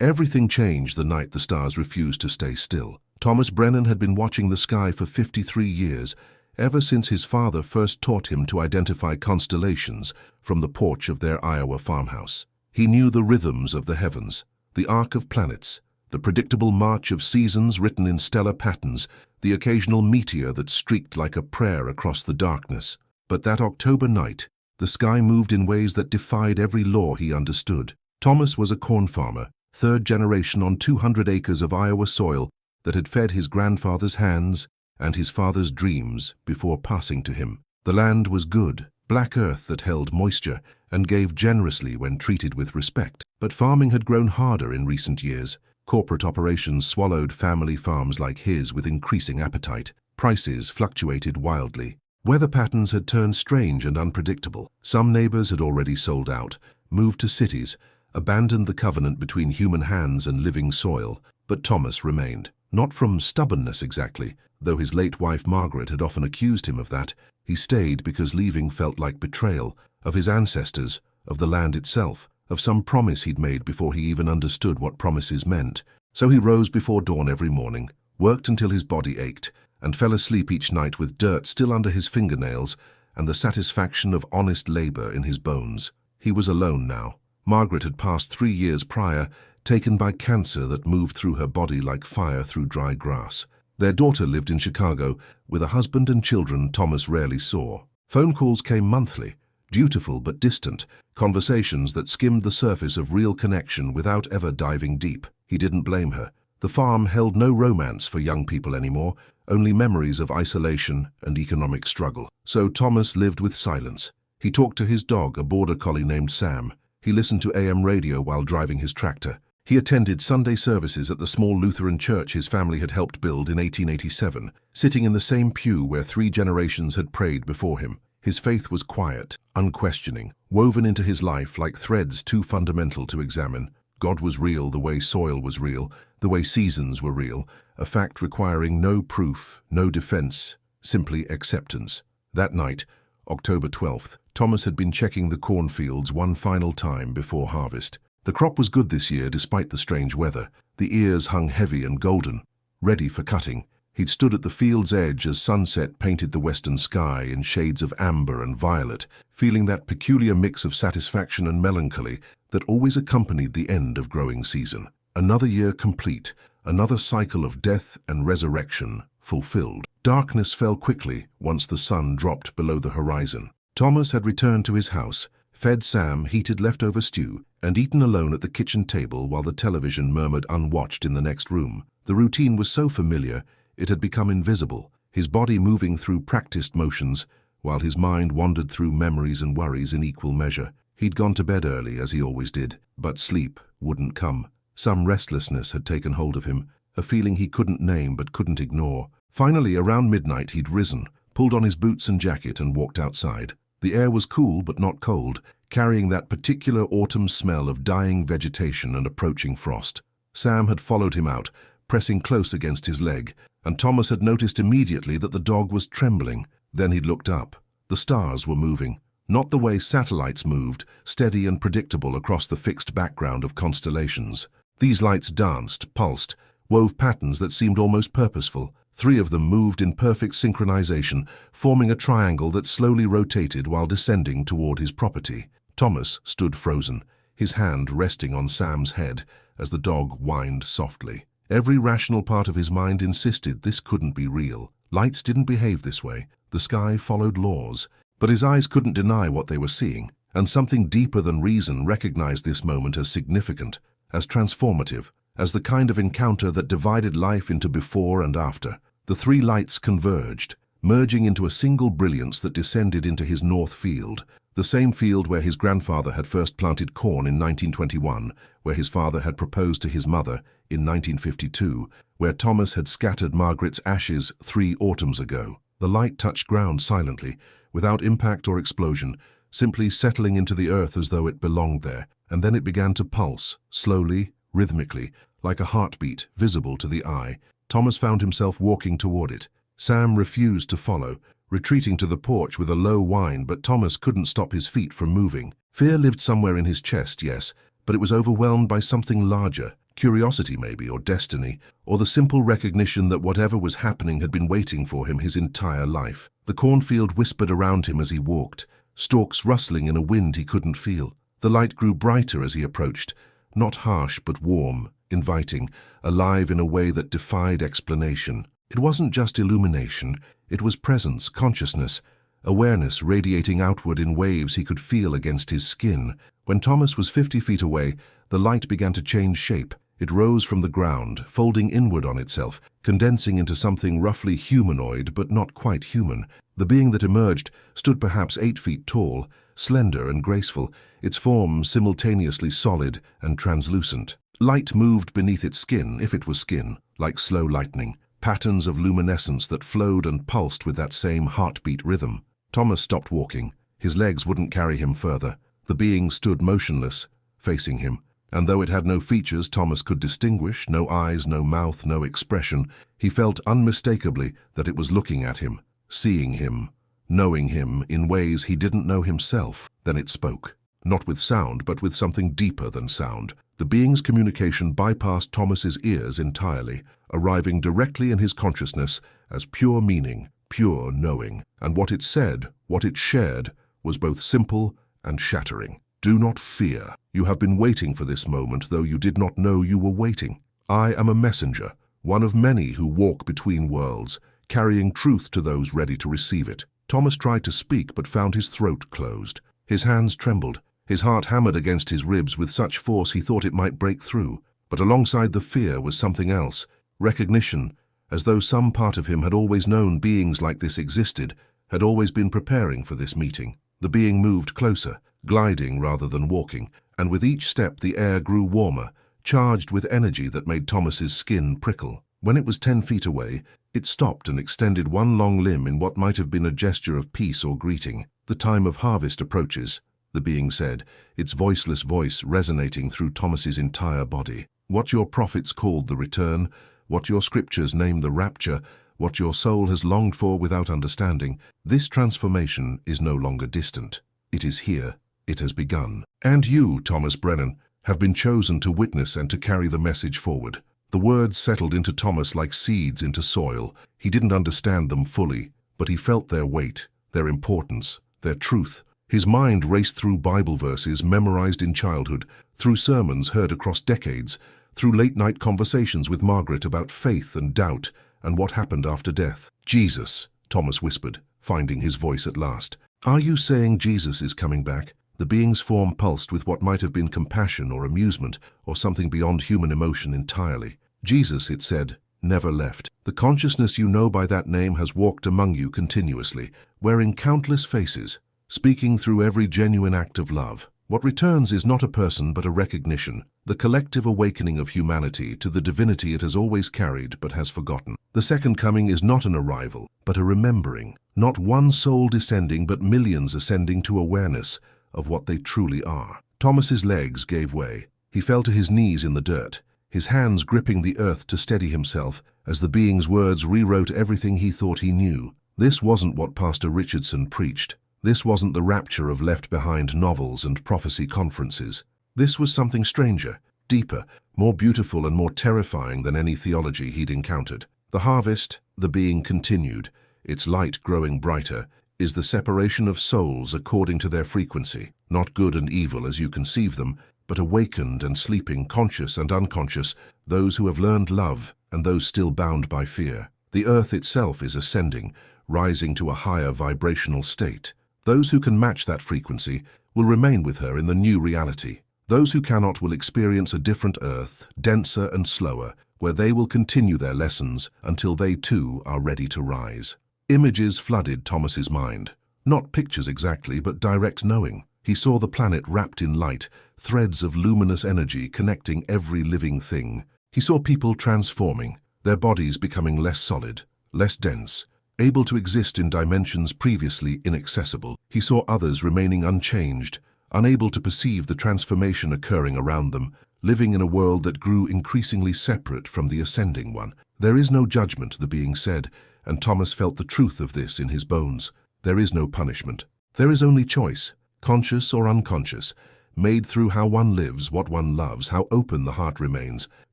Everything changed the night the stars refused to stay still. Thomas Brennan had been watching the sky for 53 years, ever since his father first taught him to identify constellations from the porch of their Iowa farmhouse. He knew the rhythms of the heavens, the arc of planets, the predictable march of seasons written in stellar patterns, the occasional meteor that streaked like a prayer across the darkness. But that October night, the sky moved in ways that defied every law he understood. Thomas was a corn farmer, third generation on 200 acres of Iowa soil that had fed his grandfather's hands and his father's dreams before passing to him. The land was good, black earth that held moisture and gave generously when treated with respect. But farming had grown harder in recent years. Corporate operations swallowed family farms like his with increasing appetite. Prices fluctuated wildly. Weather patterns had turned strange and unpredictable. Some neighbors had already sold out, moved to cities, abandoned the covenant between human hands and living soil. But Thomas remained. Not from stubbornness exactly, though his late wife Margaret had often accused him of that. He stayed because leaving felt like betrayal of his ancestors, of the land itself, of some promise he'd made before he even understood what promises meant. So he rose before dawn every morning, worked until his body ached, and fell asleep each night with dirt still under his fingernails and the satisfaction of honest labor in his bones. He was alone now. Margaret had passed 3 years prior, taken by cancer that moved through her body like fire through dry grass. Their daughter lived in Chicago with a husband and children Thomas rarely saw. Phone calls came monthly, dutiful but distant, conversations that skimmed the surface of real connection without ever diving deep. He didn't blame her. The farm held no romance for young people anymore, only memories of isolation and economic struggle. So Thomas lived with silence. He talked to his dog, a border collie named Sam. He listened to AM radio while driving his tractor. He attended Sunday services at the small Lutheran church his family had helped build in 1887, sitting in the same pew where 3 generations had prayed before him. His faith was quiet, unquestioning, woven into his life like threads too fundamental to examine. God was real the way soil was real, the way seasons were real, a fact requiring no proof, no defense, simply acceptance. That night, October 12th, Thomas had been checking the cornfields one final time before harvest. The crop was good this year despite the strange weather. The ears hung heavy and golden, ready for cutting. He'd stood at the field's edge as sunset painted the western sky in shades of amber and violet, feeling that peculiar mix of satisfaction and melancholy that always accompanied the end of growing season. Another year complete, another cycle of death and resurrection fulfilled. Darkness fell quickly once the sun dropped below the horizon. Thomas had returned to his house, fed Sam heated leftover stew, and eaten alone at the kitchen table while the television murmured unwatched in the next room. The routine was so familiar, it had become invisible, his body moving through practiced motions, while his mind wandered through memories and worries in equal measure. He'd gone to bed early, as he always did, but sleep wouldn't come. Some restlessness had taken hold of him, a feeling he couldn't name but couldn't ignore. Finally, around midnight, he'd risen, pulled on his boots and jacket and walked outside. The air was cool but not cold, carrying that particular autumn smell of dying vegetation and approaching frost. Sam had followed him out, pressing close against his leg, and Thomas had noticed immediately that the dog was trembling. Then he'd looked up. The stars were moving, not the way satellites moved, steady and predictable across the fixed background of constellations. These lights danced, pulsed, wove patterns that seemed almost purposeful. 3 of them moved in perfect synchronization, forming a triangle that slowly rotated while descending toward his property. Thomas stood frozen, his hand resting on Sam's head as the dog whined softly. Every rational part of his mind insisted this couldn't be real. Lights didn't behave this way. The sky followed laws. But his eyes couldn't deny what they were seeing, and something deeper than reason recognized this moment as significant, as transformative, as the kind of encounter that divided life into before and after. The 3 lights converged, merging into a single brilliance that descended into his north field, the same field where his grandfather had first planted corn in 1921, where his father had proposed to his mother in 1952, where Thomas had scattered Margaret's ashes 3 autumns ago. The light touched ground silently, without impact or explosion, simply settling into the earth as though it belonged there, and then it began to pulse, slowly, rhythmically, like a heartbeat visible to the eye. Thomas found himself walking toward it. Sam refused to follow, retreating to the porch with a low whine, but Thomas couldn't stop his feet from moving. Fear lived somewhere in his chest, yes, but it was overwhelmed by something larger, curiosity maybe, or destiny, or the simple recognition that whatever was happening had been waiting for him his entire life. The cornfield whispered around him as he walked, stalks rustling in a wind he couldn't feel. The light grew brighter as he approached, not harsh but warm, inviting, alive in a way that defied explanation. It wasn't just illumination, it was presence, consciousness, awareness radiating outward in waves he could feel against his skin. When Thomas was 50 feet away, the light began to change shape. It rose from the ground, folding inward on itself, condensing into something roughly humanoid but not quite human. The being that emerged stood perhaps 8 feet tall, slender and graceful, its form simultaneously solid and translucent. Light moved beneath its skin, if it was skin, like slow lightning, patterns of luminescence that flowed and pulsed with that same heartbeat rhythm. Thomas stopped walking. His legs wouldn't carry him further. The being stood motionless, facing him, and though it had no features Thomas could distinguish, no eyes, no mouth, no expression, he felt unmistakably that it was looking at him, seeing him, knowing him in ways he didn't know himself. Then it spoke, not with sound, but with something deeper than sound. The being's communication bypassed Thomas's ears entirely, arriving directly in his consciousness as pure meaning, pure knowing. And what it said, what it shared, was both simple and shattering. Do not fear. You have been waiting for this moment, though you did not know you were waiting. I am a messenger, one of many who walk between worlds, carrying truth to those ready to receive it. Thomas tried to speak, but found his throat closed. His hands trembled. His heart hammered against his ribs with such force he thought it might break through. But alongside the fear was something else, recognition, as though some part of him had always known beings like this existed, had always been preparing for this meeting. The being moved closer, gliding rather than walking, and with each step the air grew warmer, charged with energy that made Thomas's skin prickle. When it was 10 feet away, it stopped and extended one long limb in what might have been a gesture of peace or greeting. The time of harvest approaches, the being said, its voiceless voice resonating through Thomas's entire body. What your prophets called the return, what your scriptures name the rapture, what your soul has longed for without understanding, this transformation is no longer distant. It is here. It has begun. And you, Thomas Brennan, have been chosen to witness and to carry the message forward. The words settled into Thomas like seeds into soil. He didn't understand them fully, but he felt their weight, their importance, their truth. His mind raced through Bible verses memorized in childhood, through sermons heard across decades, through late-night conversations with Margaret about faith and doubt and what happened after death. Jesus, Thomas whispered, finding his voice at last. Are you saying Jesus is coming back? The being's form pulsed with what might have been compassion or amusement or something beyond human emotion entirely. Jesus, it said, never left. The consciousness you know by that name has walked among you continuously, wearing countless faces, speaking through every genuine act of love. What returns is not a person but a recognition, the collective awakening of humanity to the divinity it has always carried but has forgotten. The second coming is not an arrival, but a remembering. Not one soul descending but millions ascending to awareness of what they truly are. Thomas's legs gave way. He fell to his knees in the dirt, his hands gripping the earth to steady himself as the being's words rewrote everything he thought he knew. This wasn't what Pastor Richardson preached. This wasn't the rapture of left-behind novels and prophecy conferences. This was something stranger, deeper, more beautiful and more terrifying than any theology he'd encountered. The harvest, the being continued, its light growing brighter, is the separation of souls according to their frequency, not good and evil as you conceive them, but awakened and sleeping, conscious and unconscious, those who have learned love and those still bound by fear. The earth itself is ascending, rising to a higher vibrational state. Those who can match that frequency will remain with her in the new reality. Those who cannot will experience a different earth, denser and slower, where they will continue their lessons until they too are ready to rise. Images flooded Thomas's mind. Not pictures exactly, but direct knowing. He saw the planet wrapped in light, threads of luminous energy connecting every living thing. He saw people transforming, their bodies becoming less solid, less dense, able to exist in dimensions previously inaccessible. He saw others remaining unchanged, unable to perceive the transformation occurring around them, living in a world that grew increasingly separate from the ascending one. There is no judgment, the being said, and Thomas felt the truth of this in his bones. There is no punishment. There is only choice, conscious or unconscious, made through how one lives, what one loves, how open the heart remains.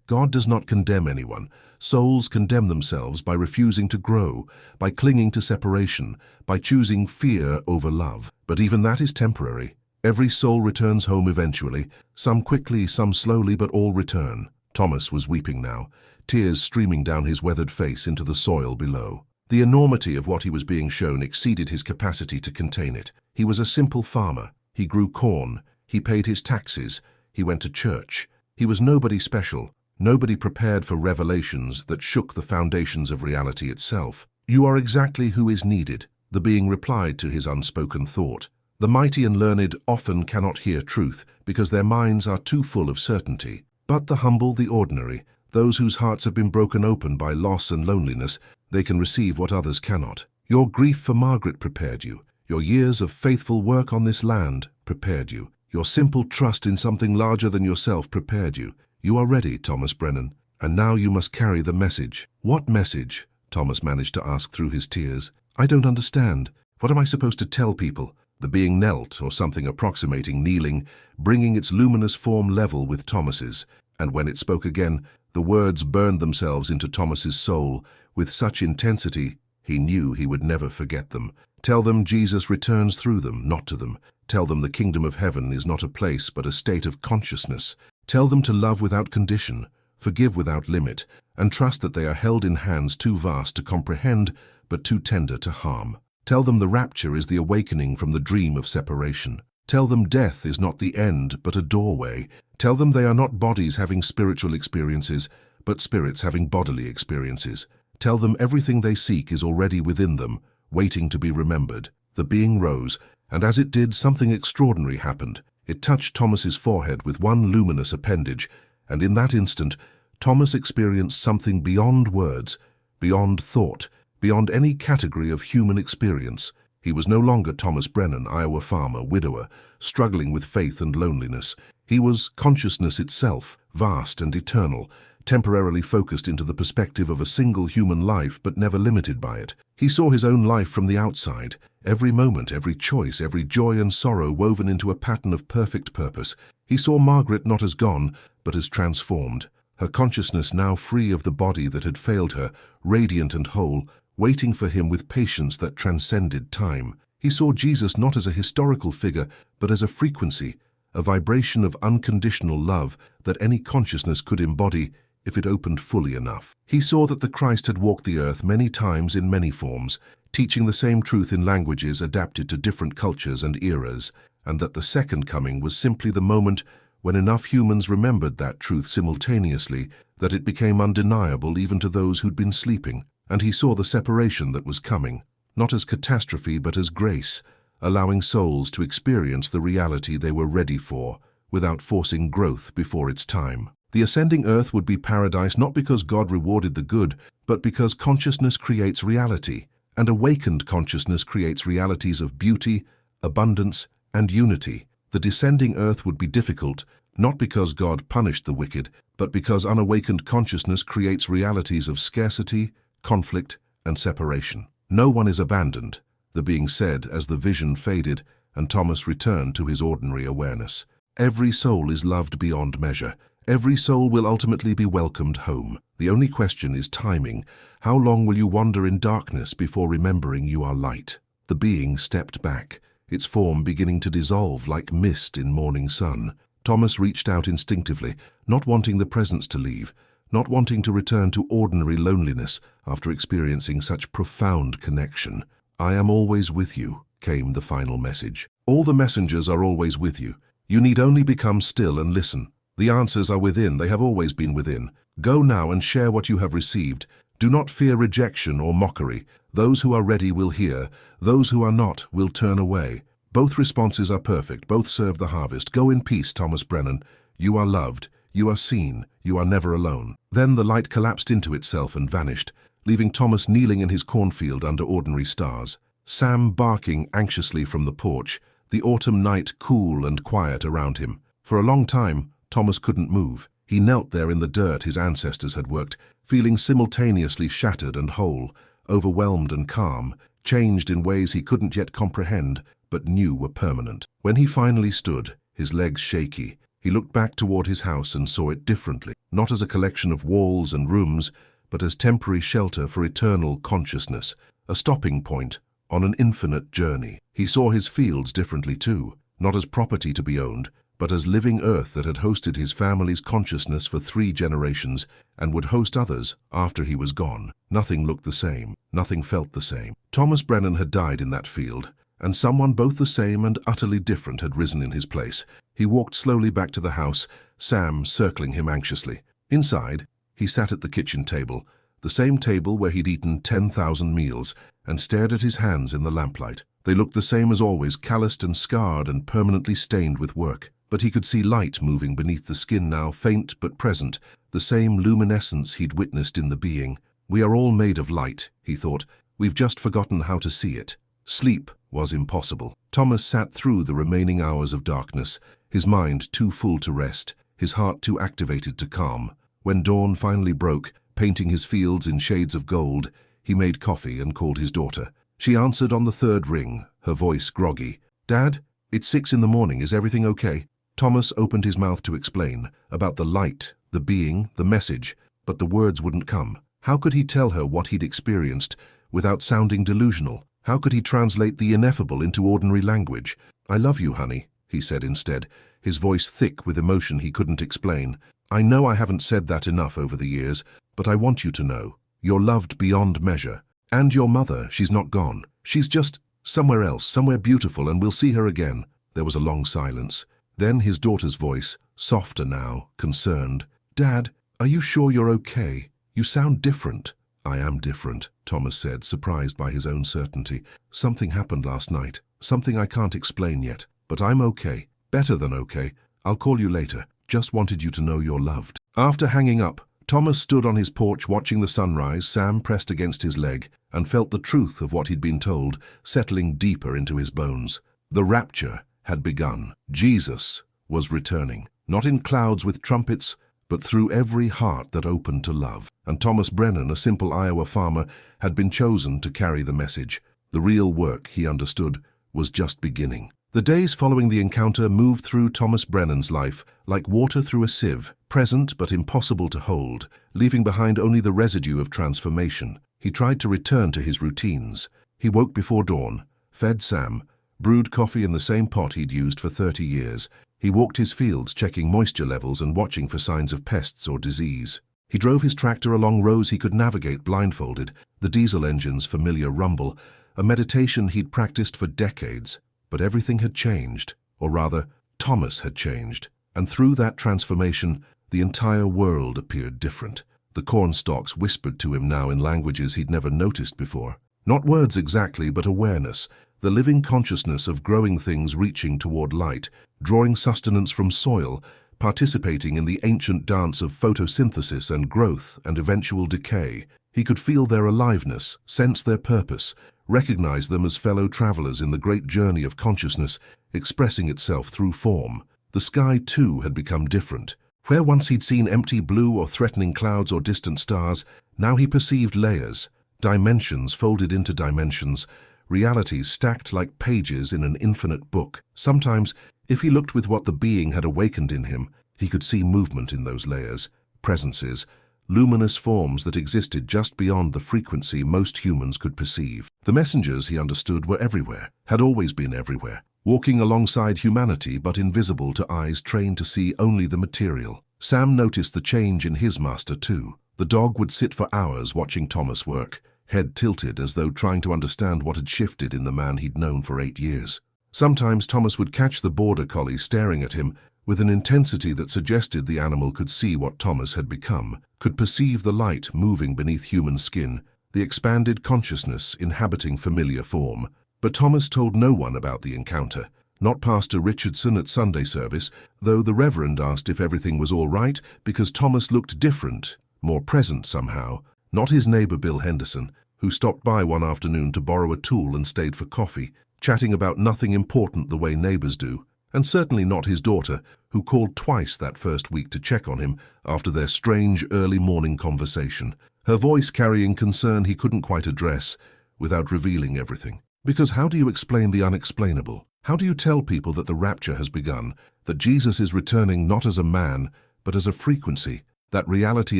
God does not condemn anyone. Souls condemn themselves by refusing to grow, by clinging to separation, by choosing fear over love. But even that is temporary. Every soul returns home eventually, some quickly, some slowly, but all return. Thomas was weeping now, tears streaming down his weathered face into the soil below. The enormity of what he was being shown exceeded his capacity to contain it. He was a simple farmer. He grew corn. He paid his taxes. He went to church. He was nobody special, nobody prepared for revelations that shook the foundations of reality itself. "You are exactly who is needed," the being replied to his unspoken thought. The mighty and learned often cannot hear truth because their minds are too full of certainty. But the humble, the ordinary, those whose hearts have been broken open by loss and loneliness, they can receive what others cannot. Your grief for Margaret prepared you. Your years of faithful work on this land prepared you. Your simple trust in something larger than yourself prepared you. You are ready, Thomas Brennan, and now you must carry the message. "What message?" Thomas managed to ask through his tears. "I don't understand. What am I supposed to tell people?" The being knelt, or something approximating kneeling, bringing its luminous form level with Thomas's, and when it spoke again, the words burned themselves into Thomas's soul with such intensity he knew he would never forget them. "Tell them Jesus returns through them, not to them. Tell them the kingdom of heaven is not a place but a state of consciousness. Tell them to love without condition, forgive without limit, and trust that they are held in hands too vast to comprehend but too tender to harm. Tell them the rapture is the awakening from the dream of separation. Tell them death is not the end but a doorway. Tell them they are not bodies having spiritual experiences, but spirits having bodily experiences. Tell them everything they seek is already within them, waiting to be remembered." The being rose, and as it did, something extraordinary happened. It touched Thomas's forehead with one luminous appendage, and in that instant, Thomas experienced something beyond words, beyond thought, beyond any category of human experience. He was no longer Thomas Brennan, Iowa farmer, widower, struggling with faith and loneliness. He was consciousness itself, vast and eternal, temporarily focused into the perspective of a single human life but never limited by it. He saw his own life from the outside, every moment, every choice, every joy and sorrow woven into a pattern of perfect purpose. He saw Margaret not as gone, but as transformed, her consciousness now free of the body that had failed her, radiant and whole, waiting for him with patience that transcended time. He saw Jesus not as a historical figure, but as a frequency, a vibration of unconditional love that any consciousness could embody if it opened fully enough. He saw that the Christ had walked the earth many times in many forms, teaching the same truth in languages adapted to different cultures and eras, and that the second coming was simply the moment when enough humans remembered that truth simultaneously that it became undeniable even to those who'd been sleeping. And he saw the separation that was coming, not as catastrophe but as grace, allowing souls to experience the reality they were ready for, without forcing growth before its time. The ascending earth would be paradise not because God rewarded the good, but because consciousness creates reality, and awakened consciousness creates realities of beauty, abundance, and unity. The descending earth would be difficult, not because God punished the wicked, but because unawakened consciousness creates realities of scarcity, conflict, and separation. "No one is abandoned," the being said as the vision faded and Thomas returned to his ordinary awareness. "Every soul is loved beyond measure. Every soul will ultimately be welcomed home. The only question is timing. How long will you wander in darkness before remembering you are light?" The being stepped back, its form beginning to dissolve like mist in morning sun. Thomas reached out instinctively, not wanting the presence to leave, not wanting to return to ordinary loneliness after experiencing such profound connection. "I am always with you," came the final message. "All the messengers are always with you. You need only become still and listen. The answers are within, they have always been within. Go now and share what you have received. Do not fear rejection or mockery. Those who are ready will hear, those who are not will turn away. Both responses are perfect, both serve the harvest. Go in peace, Thomas Brennan. You are loved. You are seen, you are never alone." Then the light collapsed into itself and vanished, leaving Thomas kneeling in his cornfield under ordinary stars. Sam barking anxiously from the porch, the autumn night cool and quiet around him. For a long time, Thomas couldn't move. He knelt there in the dirt his ancestors had worked, feeling simultaneously shattered and whole, overwhelmed and calm, changed in ways he couldn't yet comprehend, but knew were permanent. When he finally stood, his legs shaky. He looked back toward his house and saw it differently, not as a collection of walls and rooms, but as temporary shelter for eternal consciousness, a stopping point on an infinite journey. He saw his fields differently too, not as property to be owned, but as living earth that had hosted his family's consciousness for 3 generations and would host others after he was gone. Nothing looked the same, nothing felt the same. Thomas Brennan had died in that field, and someone both the same and utterly different had risen in his place. He walked slowly back to the house, Sam circling him anxiously. Inside, he sat at the kitchen table, the same table where he'd eaten 10,000 meals, and stared at his hands in the lamplight. They looked the same as always, calloused and scarred and permanently stained with work. But he could see light moving beneath the skin now, faint but present, the same luminescence he'd witnessed in the being. We are all made of light, he thought. We've just forgotten how to see it. Sleep was impossible. Thomas sat through the remaining hours of darkness, his mind too full to rest, his heart too activated to calm. When dawn finally broke, painting his fields in shades of gold, he made coffee and called his daughter. She answered on the 3rd ring, her voice groggy. "Dad, it's 6 in the morning. Is everything okay?" Thomas opened his mouth to explain about the light, the being, the message, but the words wouldn't come. How could he tell her what he'd experienced without sounding delusional? How could he translate the ineffable into ordinary language? "I love you, honey," he said instead, his voice thick with emotion he couldn't explain. "I know I haven't said that enough over the years, but I want you to know. You're loved beyond measure. And your mother, she's not gone. She's just somewhere else, somewhere beautiful, and we'll see her again." There was a long silence. Then his daughter's voice, softer now, concerned. "Dad, are you sure you're okay? You sound different." "I am different," Thomas said, surprised by his own certainty. "Something happened last night, something I can't explain yet, but I'm okay, better than okay. I'll call you later. Just wanted you to know you're loved." After hanging up, Thomas stood on his porch watching the sunrise, Sam pressed against his leg, and felt the truth of what he'd been told, settling deeper into his bones. The rapture had begun. Jesus was returning, not in clouds with trumpets, but through every heart that opened to love. And Thomas Brennan, a simple Iowa farmer, had been chosen to carry the message. The real work, he understood, was just beginning. The days following the encounter moved through Thomas Brennan's life like water through a sieve, present but impossible to hold, leaving behind only the residue of transformation. He tried to return to his routines. He woke before dawn, fed Sam, brewed coffee in the same pot he'd used for 30 years. He walked his fields, checking moisture levels and watching for signs of pests or disease. He drove his tractor along roads he could navigate blindfolded, the diesel engine's familiar rumble, a meditation he'd practiced for decades. But everything had changed, or rather, Thomas had changed. And through that transformation, the entire world appeared different. The cornstalks whispered to him now in languages he'd never noticed before. Not words exactly, but awareness, the living consciousness of growing things reaching toward light, drawing sustenance from soil, participating in the ancient dance of photosynthesis and growth and eventual decay. He could feel their aliveness, sense their purpose, recognize them as fellow travelers in the great journey of consciousness, expressing itself through form. The sky, too, had become different. Where once he'd seen empty blue or threatening clouds or distant stars, now he perceived layers, dimensions folded into dimensions, realities stacked like pages in an infinite book. Sometimes, if he looked with what the being had awakened in him, he could see movement in those layers, presences, luminous forms that existed just beyond the frequency most humans could perceive. The messengers, he understood, were everywhere, had always been everywhere, walking alongside humanity but invisible to eyes trained to see only the material. Sam noticed the change in his master too. The dog would sit for hours watching Thomas work, head tilted as though trying to understand what had shifted in the man he'd known for 8 years. Sometimes Thomas would catch the border collie staring at him with an intensity that suggested the animal could see what Thomas had become, could perceive the light moving beneath human skin, the expanded consciousness inhabiting familiar form. But Thomas told no one about the encounter, not Pastor Richardson at Sunday service, though the Reverend asked if everything was all right because Thomas looked different, more present somehow, not his neighbor Bill Henderson, who stopped by one afternoon to borrow a tool and stayed for coffee, chatting about nothing important the way neighbors do, and certainly not his daughter, who called twice that first week to check on him after their strange early morning conversation, her voice carrying concern he couldn't quite address without revealing everything. Because how do you explain the unexplainable? How do you tell people that the rapture has begun, that Jesus is returning not as a man, but as a frequency, that reality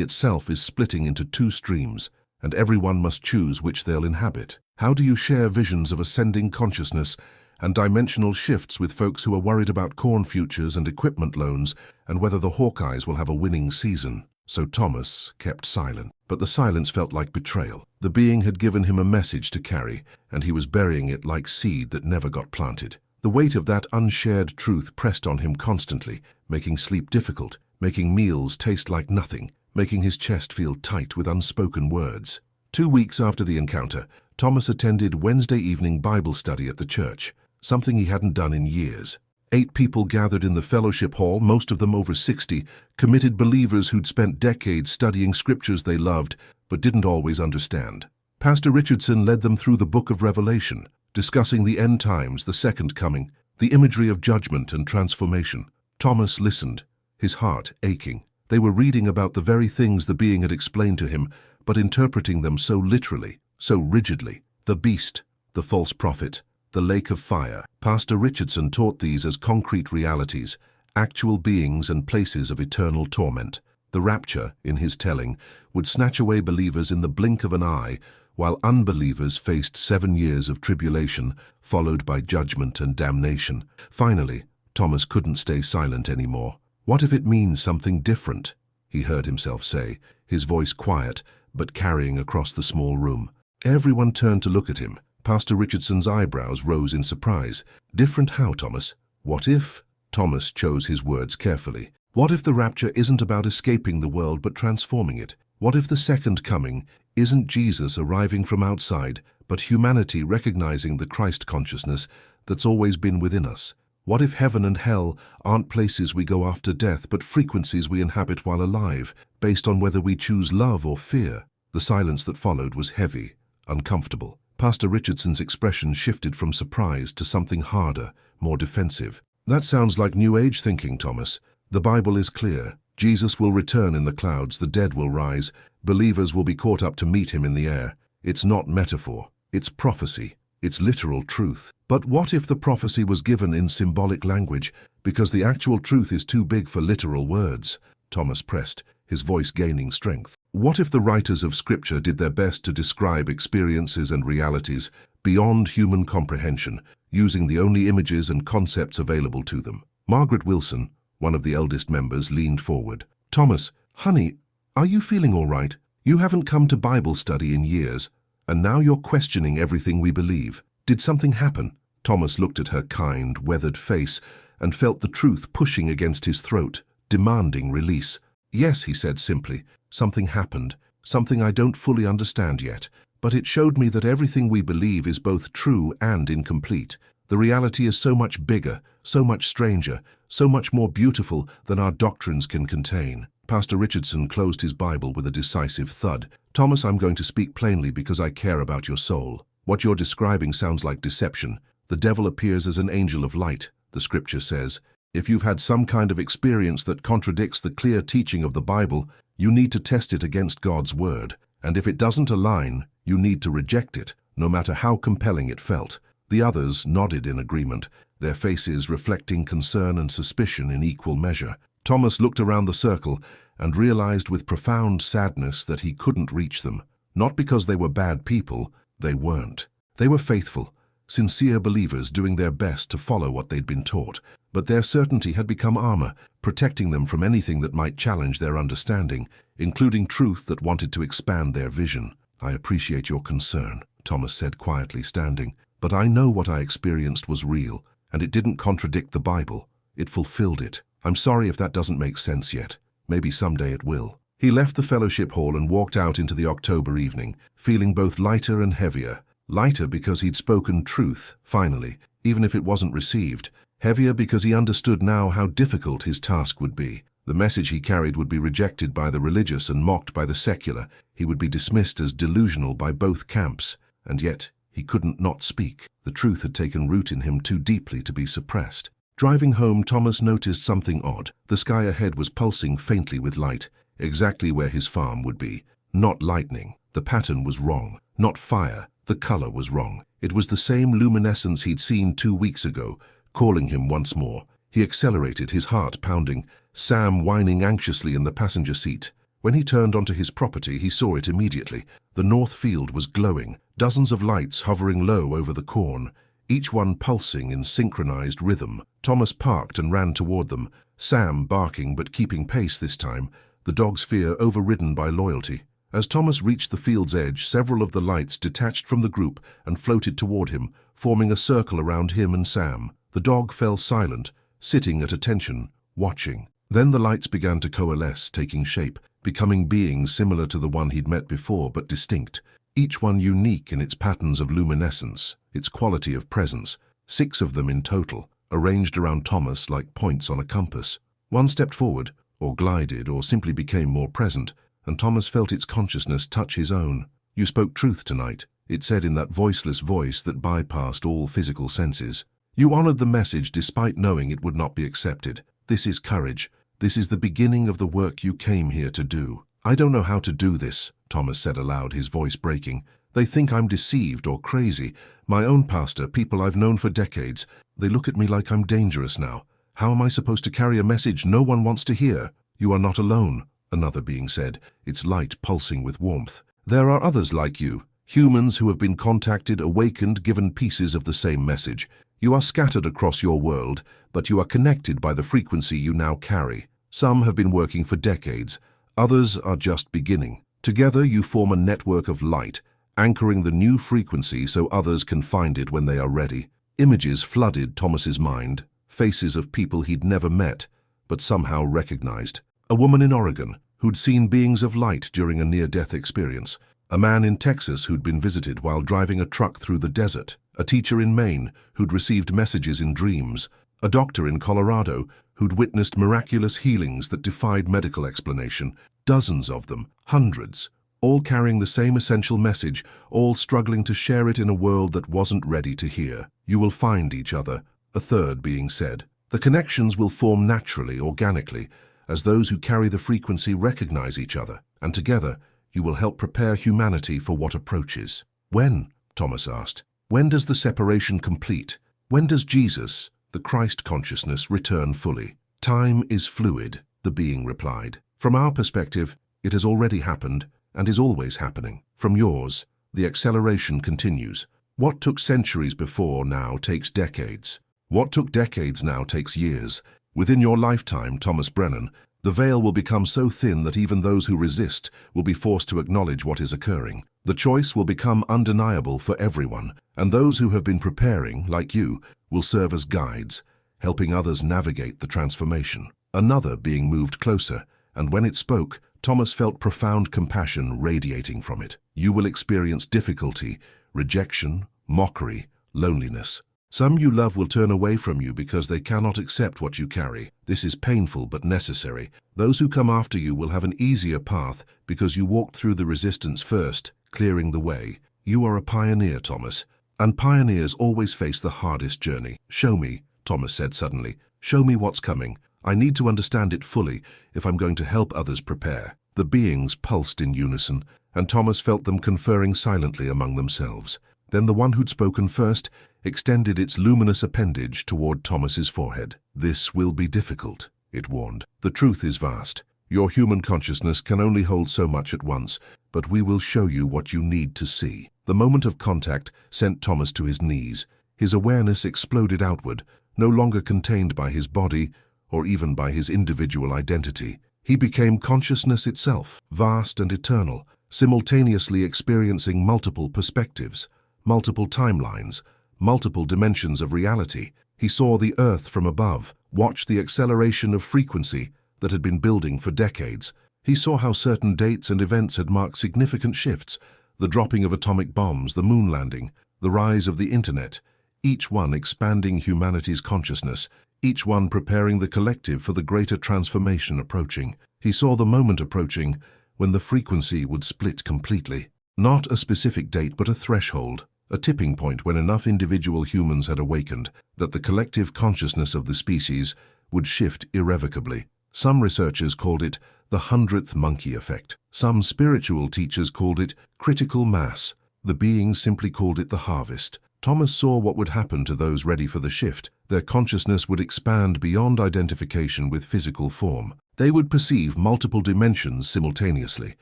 itself is splitting into two streams, and everyone must choose which they'll inhabit? How do you share visions of ascending consciousness and dimensional shifts with folks who are worried about corn futures and equipment loans and whether the Hawkeyes will have a winning season? So Thomas kept silent. But the silence felt like betrayal. The being had given him a message to carry, and he was burying it like seed that never got planted. The weight of that unshared truth pressed on him constantly, making sleep difficult, making meals taste like nothing, making his chest feel tight with unspoken words. 2 weeks after the encounter, Thomas attended Wednesday evening Bible study at the church, something he hadn't done in years. 8 people gathered in the fellowship hall, most of them over 60, committed believers who'd spent decades studying scriptures they loved but didn't always understand. Pastor Richardson led them through the book of Revelation, discussing the end times, the second coming, the imagery of judgment and transformation. Thomas listened, his heart aching. They were reading about the very things the being had explained to him, but interpreting them so literally, so rigidly. The beast, the false prophet, the lake of fire. Pastor Richardson taught these as concrete realities, actual beings and places of eternal torment. The rapture, in his telling, would snatch away believers in the blink of an eye, while unbelievers faced 7 years of tribulation, followed by judgment and damnation. Finally, Thomas couldn't stay silent anymore. What if it means something different? He heard himself say, his voice quiet, but carrying across the small room. Everyone turned to look at him. Pastor Richardson's eyebrows rose in surprise. Different how, Thomas? What if? Thomas chose his words carefully. What if the rapture isn't about escaping the world but transforming it? What if the second coming isn't Jesus arriving from outside, but humanity recognizing the Christ consciousness that's always been within us? What if heaven and hell aren't places we go after death, but frequencies we inhabit while alive, based on whether we choose love or fear? The silence that followed was heavy, uncomfortable. Pastor Richardson's expression shifted from surprise to something harder, more defensive. That sounds like New Age thinking, Thomas. The Bible is clear. Jesus will return in the clouds, the dead will rise, believers will be caught up to meet him in the air. It's not metaphor, it's prophecy, it's literal truth. But what if the prophecy was given in symbolic language, because the actual truth is too big for literal words? Thomas pressed, his voice gaining strength. What if the writers of Scripture did their best to describe experiences and realities beyond human comprehension, using the only images and concepts available to them? Margaret Wilson, one of the eldest members, leaned forward. Thomas, honey, are you feeling all right? You haven't come to Bible study in years, and now you're questioning everything we believe. Did something happen? Thomas looked at her kind, weathered face and felt the truth pushing against his throat, demanding release. Yes, he said simply, something happened, something I don't fully understand yet, but it showed me that everything we believe is both true and incomplete. The reality is so much bigger, so much stranger, so much more beautiful than our doctrines can contain. Pastor Richardson closed his Bible with a decisive thud. Thomas, I'm going to speak plainly because I care about your soul. What you're describing sounds like deception. The devil appears as an angel of light, the scripture says. If you've had some kind of experience that contradicts the clear teaching of the Bible, you need to test it against God's word. And if it doesn't align, you need to reject it, no matter how compelling it felt. The others nodded in agreement, their faces reflecting concern and suspicion in equal measure. Thomas looked around the circle and realized with profound sadness that he couldn't reach them. Not because they were bad people, they weren't. They were faithful, sincere believers doing their best to follow what they'd been taught. But their certainty had become armor, protecting them from anything that might challenge their understanding, including truth that wanted to expand their vision. I appreciate your concern, Thomas said quietly, standing. But I know what I experienced was real, and it didn't contradict the Bible. It fulfilled it. I'm sorry if that doesn't make sense yet. Maybe someday it will. He left the fellowship hall and walked out into the October evening, feeling both lighter and heavier. Lighter because he'd spoken truth, finally, even if it wasn't received. Heavier because he understood now how difficult his task would be. The message he carried would be rejected by the religious and mocked by the secular. He would be dismissed as delusional by both camps. And yet, he couldn't not speak. The truth had taken root in him too deeply to be suppressed. Driving home, Thomas noticed something odd. The sky ahead was pulsing faintly with light, exactly where his farm would be. Not lightning. The pattern was wrong. Not fire. The color was wrong. It was the same luminescence he'd seen 2 weeks ago, calling him once more. He accelerated, his heart pounding, Sam whining anxiously in the passenger seat. When he turned onto his property, he saw it immediately. The north field was glowing, dozens of lights hovering low over the corn, each one pulsing in synchronized rhythm. Thomas parked and ran toward them, Sam barking but keeping pace this time, the dog's fear overridden by loyalty. As Thomas reached the field's edge, several of the lights detached from the group and floated toward him, forming a circle around him and Sam. The dog fell silent, sitting at attention, watching. Then the lights began to coalesce, taking shape, becoming beings similar to the one he'd met before but distinct, each one unique in its patterns of luminescence, its quality of presence. 6 of them in total, arranged around Thomas like points on a compass. One stepped forward, or glided, or simply became more present, and Thomas felt its consciousness touch his own. "You spoke truth tonight," it said in that voiceless voice that bypassed all physical senses. "You honored the message despite knowing it would not be accepted. This is courage. This is the beginning of the work you came here to do." "I don't know how to do this," Thomas said aloud, his voice breaking. "They think I'm deceived or crazy. My own pastor, people I've known for decades, they look at me like I'm dangerous now. How am I supposed to carry a message no one wants to hear?" "You are not alone," another being said, its light pulsing with warmth. "There are others like you, humans who have been contacted, awakened, given pieces of the same message. You are scattered across your world, but you are connected by the frequency you now carry. Some have been working for decades, others are just beginning. Together you form a network of light, anchoring the new frequency so others can find it when they are ready." Images flooded Thomas's mind, faces of people he'd never met, but somehow recognized. A woman in Oregon, who'd seen beings of light during a near-death experience. A man in Texas who'd been visited while driving a truck through the desert. A teacher in Maine who'd received messages in dreams. A doctor in Colorado who'd witnessed miraculous healings that defied medical explanation. Dozens of them, hundreds, all carrying the same essential message, all struggling to share it in a world that wasn't ready to hear. "You will find each other," a third being said. "The connections will form naturally, organically, as those who carry the frequency recognize each other, and together you will help prepare humanity for what approaches." "When?" Thomas asked. "When does the separation complete? When does Jesus, the Christ consciousness, return fully?" "Time is fluid," the being replied. "From our perspective, it has already happened and is always happening. From yours, the acceleration continues. What took centuries before now takes decades. What took decades now takes years. Within your lifetime, Thomas Brennan, the veil will become so thin that even those who resist will be forced to acknowledge what is occurring. The choice will become undeniable for everyone, and those who have been preparing, like you, will serve as guides, helping others navigate the transformation." Another being moved closer, and when it spoke, Thomas felt profound compassion radiating from it. "You will experience difficulty, rejection, mockery, loneliness. Some you love will turn away from you because they cannot accept what you carry. This is painful but necessary. Those who come after you will have an easier path because you walked through the resistance first, clearing the way. You are a pioneer, Thomas, and pioneers always face the hardest journey." "Show me," Thomas said suddenly. "Show me what's coming. I need to understand it fully if I'm going to help others prepare." The beings pulsed in unison, and Thomas felt them conferring silently among themselves. Then the one who'd spoken first extended its luminous appendage toward Thomas's forehead. "This will be difficult," it warned. "The truth is vast. Your human consciousness can only hold so much at once, but we will show you what you need to see." The moment of contact sent Thomas to his knees. His awareness exploded outward, no longer contained by his body or even by his individual identity. He became consciousness itself, vast and eternal, simultaneously experiencing multiple perspectives, multiple timelines, multiple dimensions of reality. He saw the earth from above, watched the acceleration of frequency that had been building for decades. He saw how certain dates and events had marked significant shifts, the dropping of atomic bombs, the moon landing, the rise of the internet, each one expanding humanity's consciousness, each one preparing the collective for the greater transformation approaching. He saw the moment approaching when the frequency would split completely. Not a specific date, but a threshold, a tipping point when enough individual humans had awakened that the collective consciousness of the species would shift irrevocably. Some researchers called it the 100th monkey effect. Some spiritual teachers called it critical mass. The beings simply called it the harvest. Thomas saw what would happen to those ready for the shift. Their consciousness would expand beyond identification with physical form. They would perceive multiple dimensions simultaneously.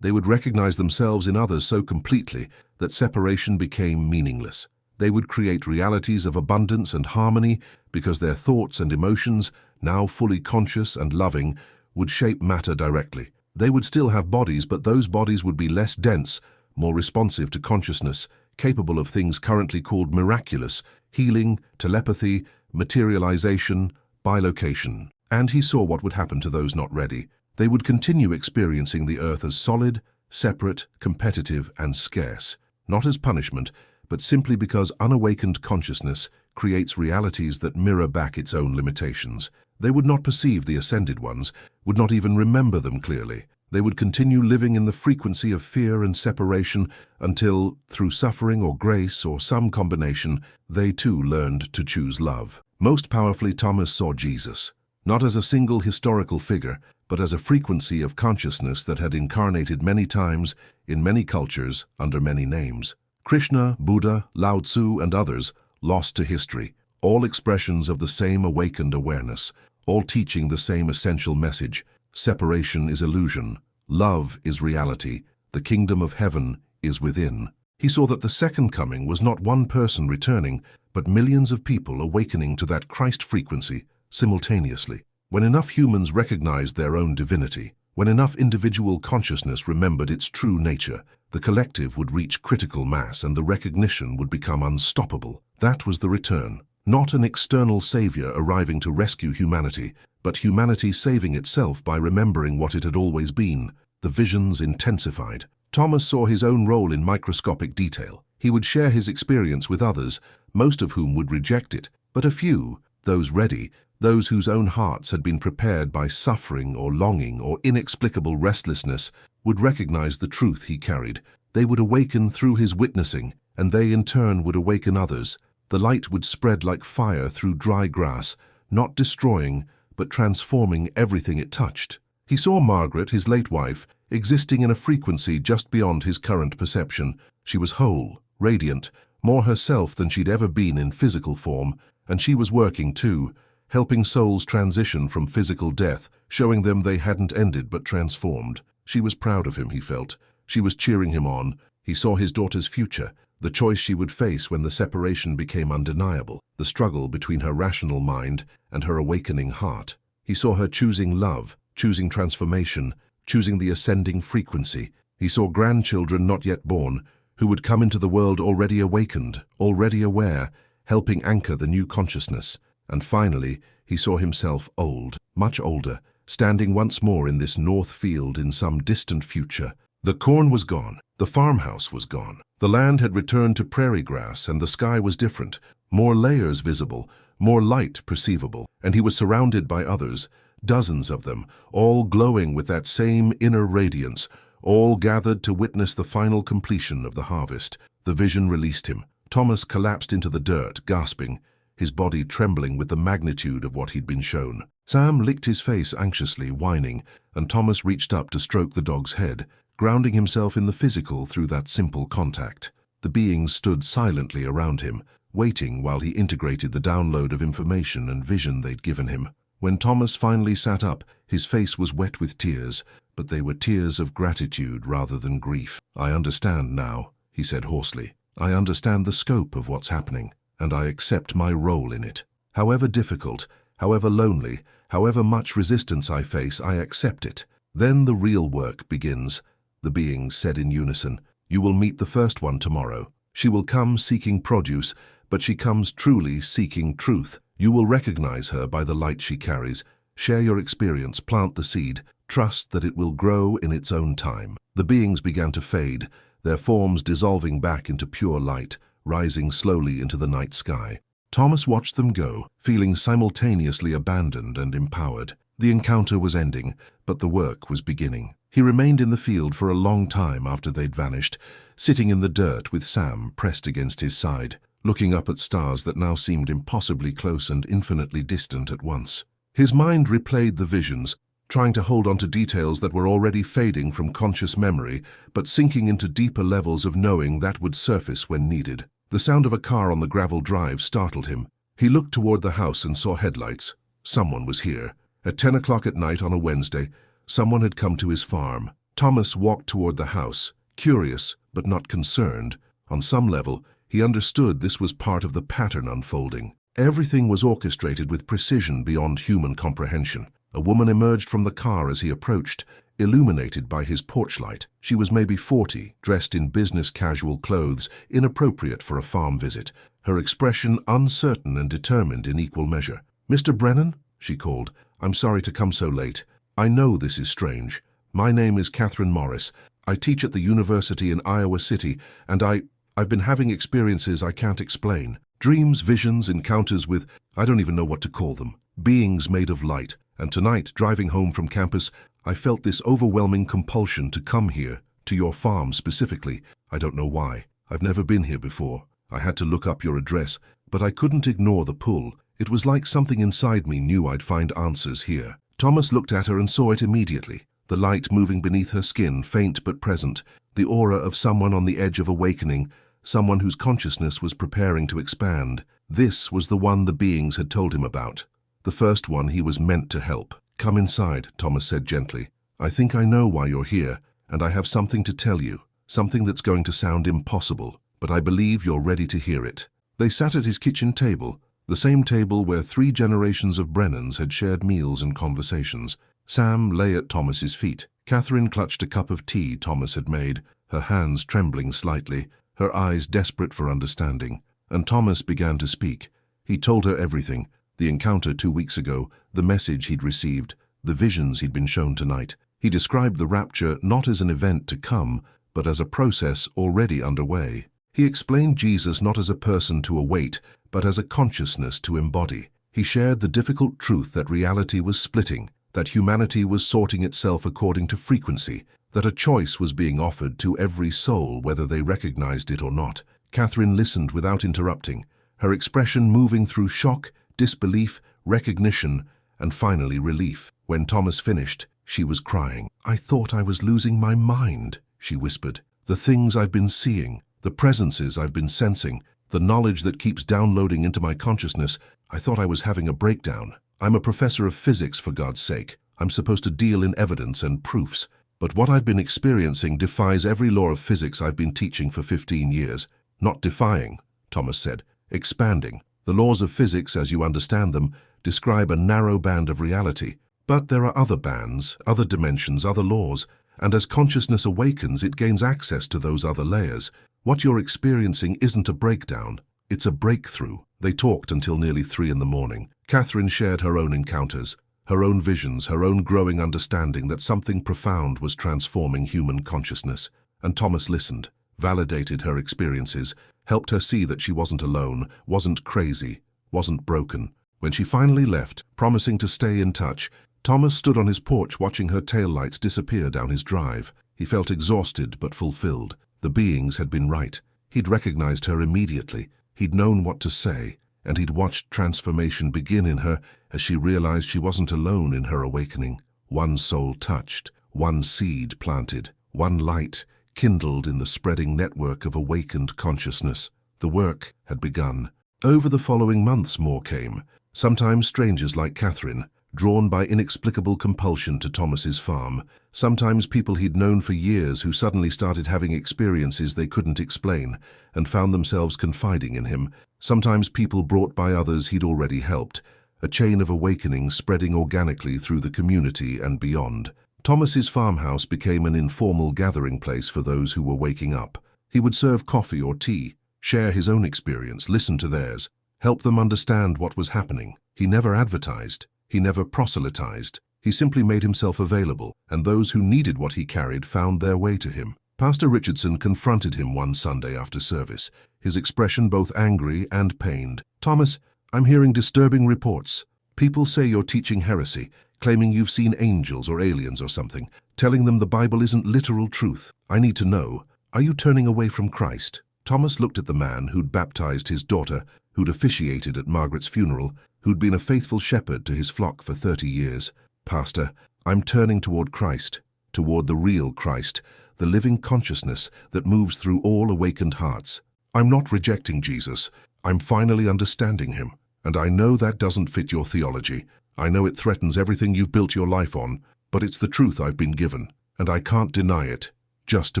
They would recognize themselves in others so completely that separation became meaningless. They would create realities of abundance and harmony because their thoughts and emotions, now fully conscious and loving, would shape matter directly. They would still have bodies, but those bodies would be less dense, more responsive to consciousness, capable of things currently called miraculous, healing, telepathy, materialization, bilocation. And he saw what would happen to those not ready. They would continue experiencing the earth as solid, separate, competitive, and scarce, not as punishment, but simply because unawakened consciousness creates realities that mirror back its own limitations. They would not perceive the ascended ones, would not even remember them clearly. They would continue living in the frequency of fear and separation until, through suffering or grace or some combination, they too learned to choose love. Most powerfully, Thomas saw Jesus, not as a single historical figure, but as a frequency of consciousness that had incarnated many times, in many cultures, under many names. Krishna, Buddha, Lao Tzu, and others, lost to history, all expressions of the same awakened awareness, all teaching the same essential message: separation is illusion, love is reality, the kingdom of heaven is within. He saw that the second coming was not one person returning, but millions of people awakening to that Christ frequency simultaneously. When enough humans recognized their own divinity, when enough individual consciousness remembered its true nature, the collective would reach critical mass and the recognition would become unstoppable. That was the return. Not an external savior arriving to rescue humanity, but humanity saving itself by remembering what it had always been. The visions intensified. Thomas saw his own role in microscopic detail. He would share his experience with others, most of whom would reject it, but a few, those ready, those whose own hearts had been prepared by suffering or longing or inexplicable restlessness, would recognize the truth he carried. They would awaken through his witnessing, and they in turn would awaken others. The light would spread like fire through dry grass, not destroying, but transforming everything it touched. He saw Margaret, his late wife, existing in a frequency just beyond his current perception. She was whole, radiant, more herself than she'd ever been in physical form, and she was working too, helping souls transition from physical death, showing them they hadn't ended but transformed. She was proud of him, he felt. She was cheering him on. He saw his daughter's future, the choice she would face when the separation became undeniable, the struggle between her rational mind and her awakening heart. He saw her choosing love, choosing transformation, choosing the ascending frequency. He saw grandchildren not yet born, who would come into the world already awakened, already aware, helping anchor the new consciousness. And finally, he saw himself old, much older, standing once more in this north field in some distant future. The corn was gone, the farmhouse was gone. The land had returned to prairie grass, and the sky was different, more layers visible, more light perceivable, and he was surrounded by others, dozens of them, all glowing with that same inner radiance, all gathered to witness the final completion of the harvest. The vision released him. Thomas collapsed into the dirt, gasping, his body trembling with the magnitude of what he'd been shown. Sam licked his face anxiously, whining, and Thomas reached up to stroke the dog's head, grounding himself in the physical through that simple contact. The beings stood silently around him, waiting while he integrated the download of information and vision they'd given him. When Thomas finally sat up, his face was wet with tears, but they were tears of gratitude rather than grief. "I understand now," he said hoarsely. "I understand the scope of what's happening, and I accept my role in it. However difficult, however lonely, however much resistance I face, I accept it. Then the real work begins," the beings said in unison. "You will meet the first one tomorrow. She will come seeking produce, but she comes truly seeking truth. You will recognize her by the light she carries. Share your experience, plant the seed, trust that it will grow in its own time." The beings began to fade, their forms dissolving back into pure light, rising slowly into the night sky. Thomas watched them go, feeling simultaneously abandoned and empowered. The encounter was ending, but the work was beginning. He remained in the field for a long time after they'd vanished, sitting in the dirt with Sam pressed against his side, looking up at stars that now seemed impossibly close and infinitely distant at once. His mind replayed the visions, trying to hold on to details that were already fading from conscious memory, but sinking into deeper levels of knowing that would surface when needed. The sound of a car on the gravel drive startled him. He looked toward the house and saw headlights. Someone was here. At 10 o'clock at night on a Wednesday, someone had come to his farm. Thomas walked toward the house, curious but not concerned. On some level, he understood this was part of the pattern unfolding. Everything was orchestrated with precision beyond human comprehension. A woman emerged from the car as he approached, illuminated by his porch light. She was maybe 40, dressed in business casual clothes, inappropriate for a farm visit, her expression uncertain and determined in equal measure. "Mr. Brennan?" she called. "I'm sorry to come so late. I know this is strange. My name is Catherine Morris. I teach at the university in Iowa City, and I've been having experiences I can't explain. Dreams, visions, encounters with, I don't even know what to call them, beings made of light. And tonight, driving home from campus, I felt this overwhelming compulsion to come here, to your farm specifically. I don't know why. I've never been here before. I had to look up your address, but I couldn't ignore the pull. It was like something inside me knew I'd find answers here." Thomas looked at her and saw it immediately. The light moving beneath her skin, faint but present, the aura of someone on the edge of awakening, someone whose consciousness was preparing to expand. This was the one the beings had told him about, the first one he was meant to help. "Come inside," Thomas said gently. "I think I know why you're here, and I have something to tell you, something that's going to sound impossible, but I believe you're ready to hear it." They sat at his kitchen table, the same table where 3 generations of Brennans had shared meals and conversations. Sam lay at Thomas's feet. Catherine clutched a cup of tea Thomas had made, her hands trembling slightly, her eyes desperate for understanding. And Thomas began to speak. He told her everything, the encounter 2 weeks ago, the message he'd received, the visions he'd been shown tonight. He described the rapture not as an event to come, but as a process already underway. He explained Jesus not as a person to await, but as a consciousness to embody. He shared the difficult truth that reality was splitting, that humanity was sorting itself according to frequency, that a choice was being offered to every soul whether they recognized it or not. Catherine listened without interrupting, her expression moving through shock, disbelief, recognition, and finally relief. When Thomas finished, she was crying. "I thought I was losing my mind," she whispered. "The things I've been seeing, the presences I've been sensing, the knowledge that keeps downloading into my consciousness, I thought I was having a breakdown. I'm a professor of physics, for God's sake. I'm supposed to deal in evidence and proofs. But what I've been experiencing defies every law of physics I've been teaching for 15 years. Not defying," Thomas said, "expanding. The laws of physics, as you understand them, describe a narrow band of reality. But there are other bands, other dimensions, other laws, and as consciousness awakens, it gains access to those other layers. What you're experiencing isn't a breakdown, it's a breakthrough." They talked until nearly 3 in the morning. Catherine shared her own encounters, her own visions, her own growing understanding that something profound was transforming human consciousness. And Thomas listened, validated her experiences, helped her see that she wasn't alone, wasn't crazy, wasn't broken. When she finally left, promising to stay in touch, Thomas stood on his porch watching her taillights disappear down his drive. He felt exhausted but fulfilled. The beings had been right. He'd recognized her immediately. He'd known what to say, and he'd watched transformation begin in her as she realized she wasn't alone in her awakening. One soul touched, one seed planted, one light kindled in the spreading network of awakened consciousness. The work had begun. Over the following months more came, sometimes strangers like Catherine, drawn by inexplicable compulsion to Thomas's farm, sometimes people he'd known for years who suddenly started having experiences they couldn't explain and found themselves confiding in him, sometimes people brought by others he'd already helped, a chain of awakening spreading organically through the community and beyond. Thomas's farmhouse became an informal gathering place for those who were waking up. He would serve coffee or tea, share his own experience, listen to theirs, help them understand what was happening. He never advertised. He never proselytized. He simply made himself available, and those who needed what he carried found their way to him. Pastor Richardson confronted him one Sunday after service, his expression both angry and pained. "Thomas, I'm hearing disturbing reports. People say you're teaching heresy, claiming you've seen angels or aliens or something, telling them the Bible isn't literal truth. I need to know, are you turning away from Christ?" Thomas looked at the man who'd baptized his daughter, who'd officiated at Margaret's funeral, who'd been a faithful shepherd to his flock for 30 years. "Pastor, I'm turning toward Christ, toward the real Christ, the living consciousness that moves through all awakened hearts. I'm not rejecting Jesus. I'm finally understanding him. And I know that doesn't fit your theology. I know it threatens everything you've built your life on, but it's the truth I've been given, and I can't deny it, just to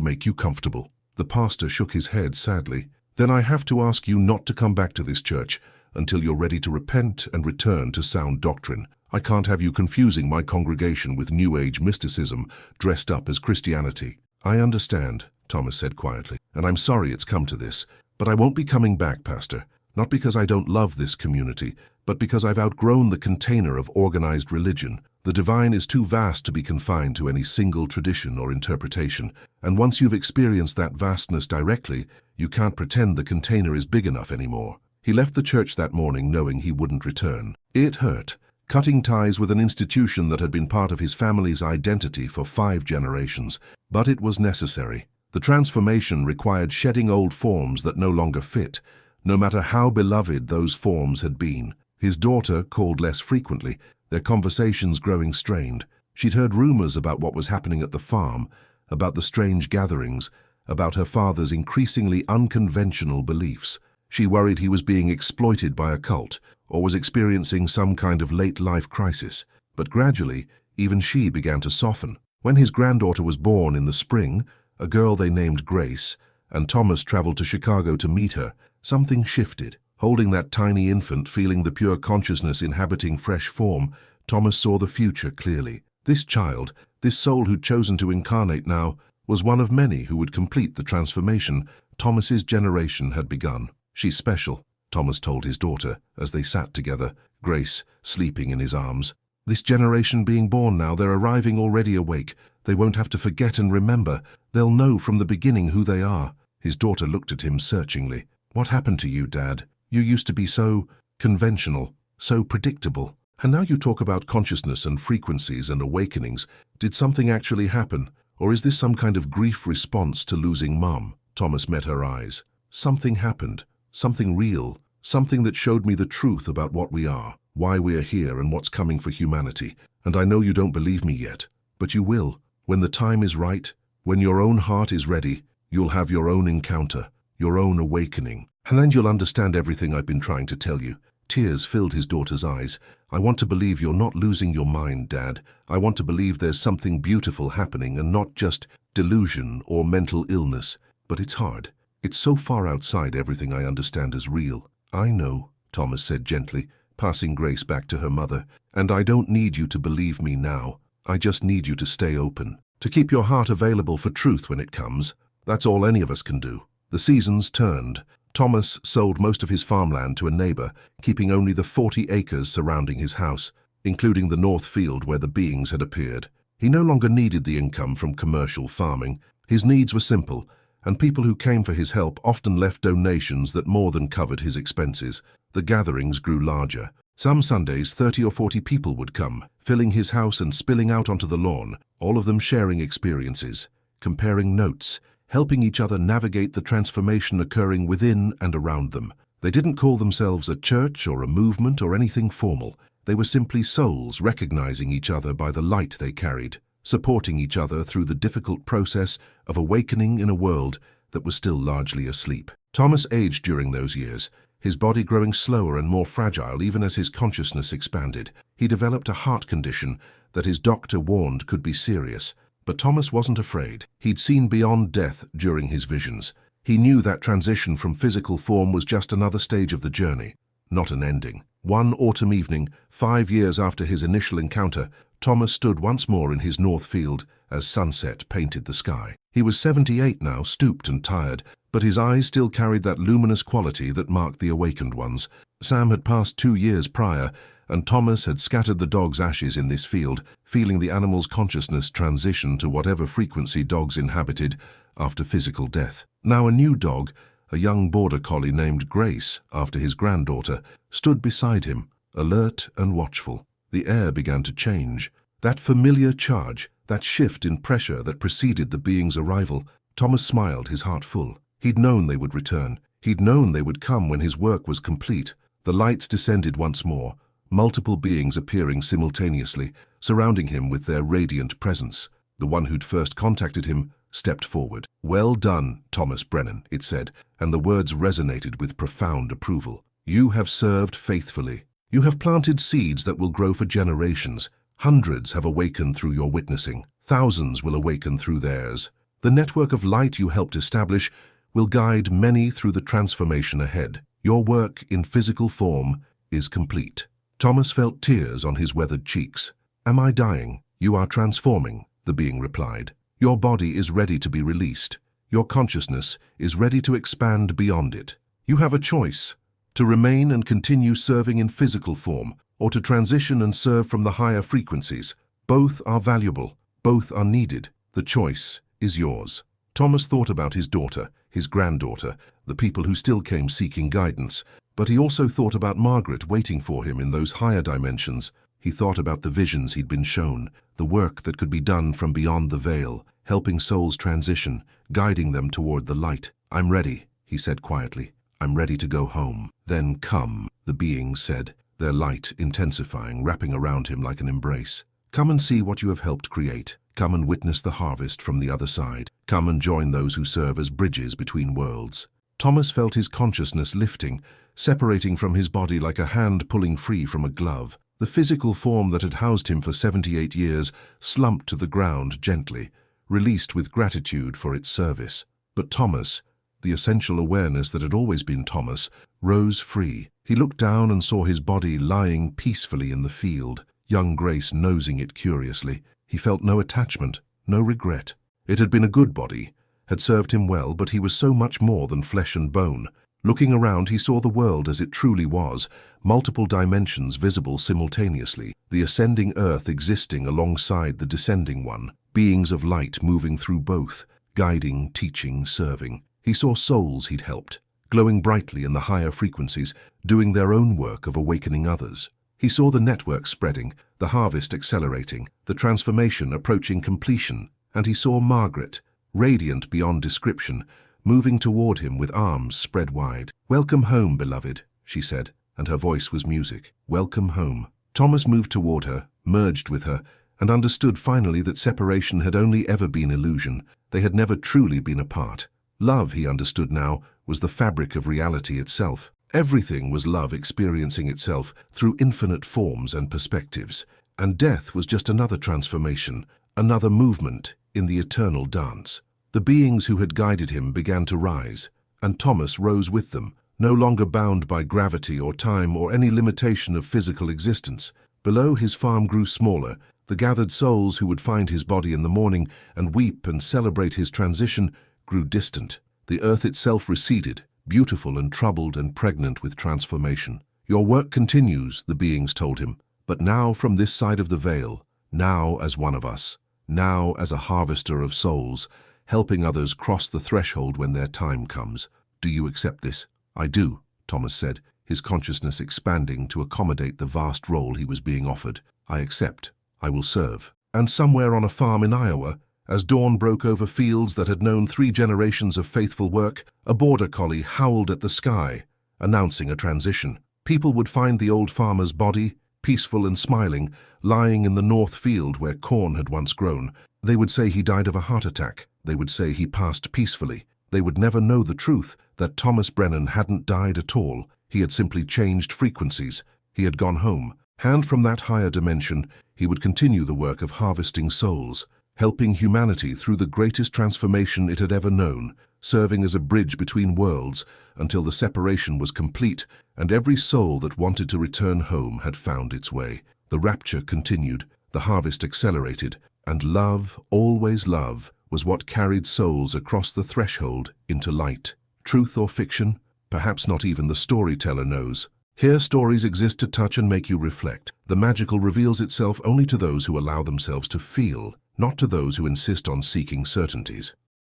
make you comfortable." The pastor shook his head sadly. "Then I have to ask you not to come back to this church until you're ready to repent and return to sound doctrine. I can't have you confusing my congregation with New Age mysticism dressed up as Christianity." "I understand," Thomas said quietly, "and I'm sorry it's come to this, but I won't be coming back, Pastor. Not because I don't love this community, but because I've outgrown the container of organized religion. The divine is too vast to be confined to any single tradition or interpretation, and once you've experienced that vastness directly, you can't pretend the container is big enough anymore." He left the church that morning knowing he wouldn't return. It hurt, cutting ties with an institution that had been part of his family's identity for 5 generations, but it was necessary. The transformation required shedding old forms that no longer fit, no matter how beloved those forms had been. His daughter called less frequently, their conversations growing strained. She'd heard rumors about what was happening at the farm, about the strange gatherings, about her father's increasingly unconventional beliefs. She worried he was being exploited by a cult, or was experiencing some kind of late-life crisis. But gradually, even she began to soften. When his granddaughter was born in the spring, a girl they named Grace, and Thomas traveled to Chicago to meet her, something shifted. Holding that tiny infant, feeling the pure consciousness inhabiting fresh form, Thomas saw the future clearly. This child, this soul who'd chosen to incarnate now, was one of many who would complete the transformation Thomas's generation had begun. "She's special," Thomas told his daughter as they sat together, Grace sleeping in his arms. "This generation being born now, they're arriving already awake. They won't have to forget and remember. They'll know from the beginning who they are." His daughter looked at him searchingly. "What happened to you, Dad? You used to be so conventional, so predictable. And now you talk about consciousness and frequencies and awakenings. Did something actually happen? Or is this some kind of grief response to losing Mom?" Thomas met her eyes. "Something happened. Something real. Something that showed me the truth about what we are, why we are here, and what's coming for humanity. And I know you don't believe me yet, but you will. When the time is right, when your own heart is ready, you'll have your own encounter, your own awakening. And then you'll understand everything I've been trying to tell you." Tears filled his daughter's eyes. "I want to believe you're not losing your mind, Dad. I want to believe there's something beautiful happening and not just delusion or mental illness. But it's hard. It's so far outside everything I understand as real." "I know," Thomas said gently, passing Grace back to her mother. "And I don't need you to believe me now. I just need you to stay open, to keep your heart available for truth when it comes. That's all any of us can do." The seasons turned. Thomas sold most of his farmland to a neighbor, keeping only the 40 acres surrounding his house, including the north field where the beings had appeared. He no longer needed the income from commercial farming. His needs were simple, and people who came for his help often left donations that more than covered his expenses. The gatherings grew larger. Some Sundays 30 or 40 people would come, filling his house and spilling out onto the lawn, all of them sharing experiences, comparing notes, helping each other navigate the transformation occurring within and around them. They didn't call themselves a church or a movement or anything formal. They were simply souls recognizing each other by the light they carried, supporting each other through the difficult process of awakening in a world that was still largely asleep. Thomas aged during those years, his body growing slower and more fragile even as his consciousness expanded. He developed a heart condition that his doctor warned could be serious. But Thomas wasn't afraid. He'd seen beyond death during his visions. He knew that transition from physical form was just another stage of the journey, not an ending. One autumn evening, 5 years after his initial encounter, Thomas stood once more in his north field as sunset painted the sky. He was 78 now, stooped and tired, but his eyes still carried that luminous quality that marked the awakened ones. Sam had passed 2 years prior, and Thomas had scattered the dog's ashes in this field, feeling the animal's consciousness transition to whatever frequency dogs inhabited after physical death. Now a new dog, a young border collie named Grace, after his granddaughter, stood beside him, alert and watchful. The air began to change. That familiar charge, that shift in pressure that preceded the being's arrival. Thomas smiled, his heart full. He'd known they would return. He'd known they would come when his work was complete. The lights descended once more, multiple beings appearing simultaneously, surrounding him with their radiant presence. The one who'd first contacted him stepped forward. "Well done, Thomas Brennan," it said, and the words resonated with profound approval. "You have served faithfully. You have planted seeds that will grow for generations. Hundreds have awakened through your witnessing. Thousands will awaken through theirs. The network of light you helped establish will guide many through the transformation ahead. Your work in physical form is complete." Thomas felt tears on his weathered cheeks. "Am I dying?" "You are transforming," the being replied. "Your body is ready to be released. Your consciousness is ready to expand beyond it. You have a choice: to remain and continue serving in physical form, or to transition and serve from the higher frequencies. Both are valuable. Both are needed. The choice is yours." Thomas thought about his daughter, his granddaughter, the people who still came seeking guidance, but he also thought about Margaret waiting for him in those higher dimensions. He thought about the visions he'd been shown, the work that could be done from beyond the veil, helping souls transition, guiding them toward the light. "I'm ready," he said quietly. "I'm ready to go home." "Then come," the beings said, their light intensifying, wrapping around him like an embrace. "Come and see what you have helped create. Come and witness the harvest from the other side. Come and join those who serve as bridges between worlds." Thomas felt his consciousness lifting, separating from his body like a hand pulling free from a glove. The physical form that had housed him for 78 years slumped to the ground gently, released with gratitude for its service. But Thomas, the essential awareness that had always been Thomas, rose free. He looked down and saw his body lying peacefully in the field, young Grace nosing it curiously. He felt no attachment, no regret. It had been a good body, had served him well, but he was so much more than flesh and bone. Looking around, he saw the world as it truly was, multiple dimensions visible simultaneously, the ascending earth existing alongside the descending one, beings of light moving through both, guiding, teaching, serving. He saw souls he'd helped, glowing brightly in the higher frequencies, doing their own work of awakening others. He saw the network spreading, the harvest accelerating, the transformation approaching completion, and he saw Margaret, radiant beyond description, moving toward him with arms spread wide. "Welcome home, beloved," she said, and her voice was music. "Welcome home." Thomas moved toward her, merged with her, and understood finally that separation had only ever been illusion. They had never truly been apart. Love, he understood now, was the fabric of reality itself. Everything was love experiencing itself through infinite forms and perspectives, and death was just another transformation, another movement in the eternal dance. The beings who had guided him began to rise, and Thomas rose with them, no longer bound by gravity or time or any limitation of physical existence. Below, his farm grew smaller. The gathered souls who would find his body in the morning and weep and celebrate his transition grew distant. The earth itself receded, beautiful and troubled and pregnant with transformation. "Your work continues," the beings told him, "but now from this side of the veil, now as one of us, now as a harvester of souls, helping others cross the threshold when their time comes. Do you accept this?" "I do," Thomas said, his consciousness expanding to accommodate the vast role he was being offered. "I accept. I will serve." And somewhere on a farm in Iowa, as dawn broke over fields that had known 3 generations of faithful work, a border collie howled at the sky, announcing a transition. People would find the old farmer's body, peaceful and smiling, lying in the north field where corn had once grown. They would say he died of a heart attack. They would say he passed peacefully. They would never know the truth, that Thomas Brennan hadn't died at all. He had simply changed frequencies. He had gone home. And from that higher dimension, he would continue the work of harvesting souls, helping humanity through the greatest transformation it had ever known, serving as a bridge between worlds until the separation was complete and every soul that wanted to return home had found its way. The rapture continued, the harvest accelerated, and love, always love, was what carried souls across the threshold into light. Truth or fiction? Perhaps not even the storyteller knows. Here stories exist to touch and make you reflect. The magical reveals itself only to those who allow themselves to feel, not to those who insist on seeking certainties.